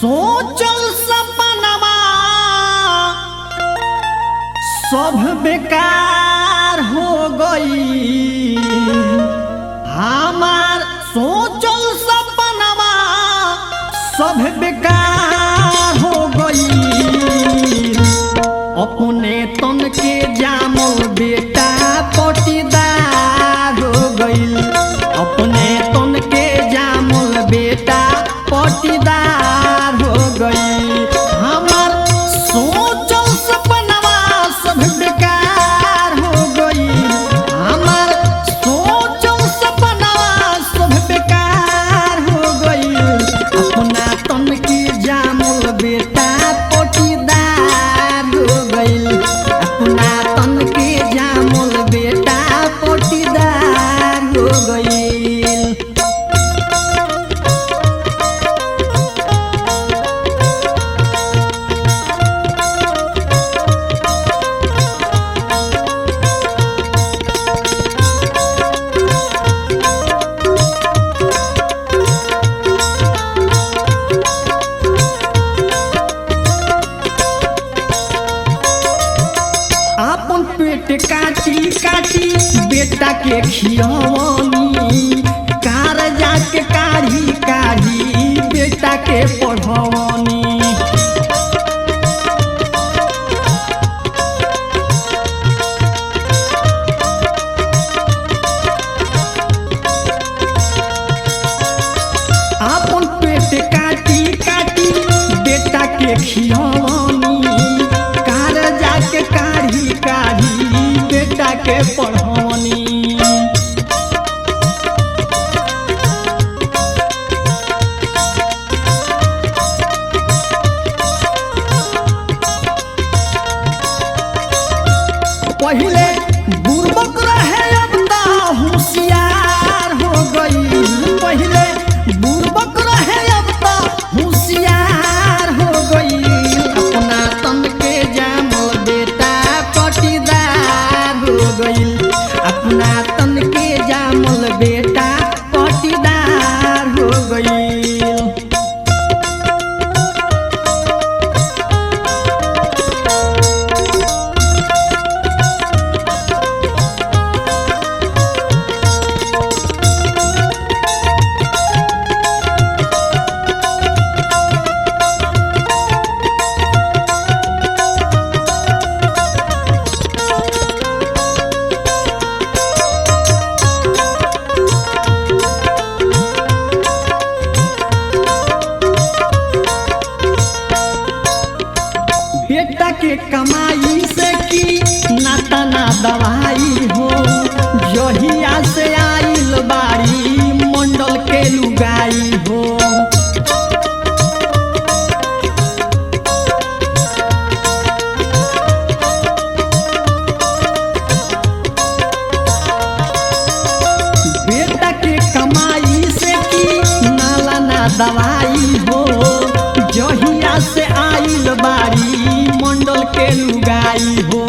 सोचल सपनवा सब बेकार हो गई। हमार सोचल सपनवा सब बेकार हो गई। अपने तन के जामल बेटा पटीदार हो गई। अपने तन के जामल बेटा पटीदार हो गई। हमार सोचल सपनवा सब बेकार हो गई। हमार सोचल सपनवा सब बेकार हो गई। अपना तन के जामल बेटा पटीदार हो गई। अपना तन के जामल बेटा पटीदार हो गई। अपन पेट काटी काटी बेटा के खियवनी। कार जाके काढ़ी काढ़ी बेटा के पढ़वनी। अपन पेट काटी काटी बेटा के खियवनी। कार जाके काढ़ी काढ़ी बेटा के पढ़वनी। पहिले बुर्बक रहे अब ता होशियार हो गई। पहिले बुर्बक रहे अब ता होशियार हो गई। अपना तन के जामल बेटा पटीदार हो गई। अपना तन के जामल बेटा पटीदार हो गई। बेटा के कमाई से की नाता ना दवाई हो। जहिया से आइल बारी मंडल के लुगाई हो। बेटा के कमाई से की नाला ना दवाई हो। जहिया से आइल बारी मंडल के लुगाई हो।